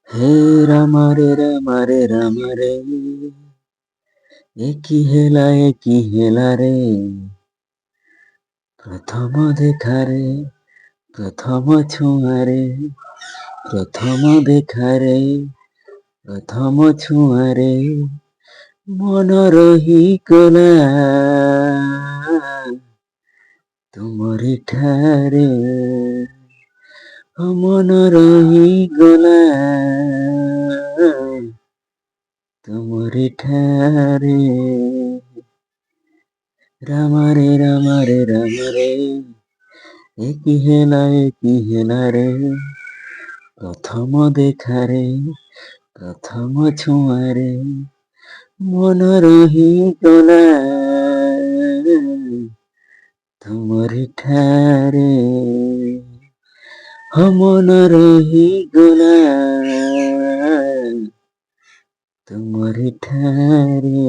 হে রামারে রামারে, একি হেলা রে, প্রথম দেখারে, প্রথম ছুঁয়ারে, প্রথম দেখারে, প্রথম ছুঁয়ারে, মন রহিଗଲା ତୁମରି ଠାରେ, ମନ ରହିଗଲା ତୁମରି ଠାରେ। ରାମରେ, ଏକି ହେଲା ରେ, ପ୍ରଥମ ଦେଖାରେ, ପ୍ରଥମ ଛୁଆଁରେ, ମନ ରହିଗଲା ତୁମରି ଠାରେ, ମନ ରହିଗଲା ତୁମରି ଠାରେ।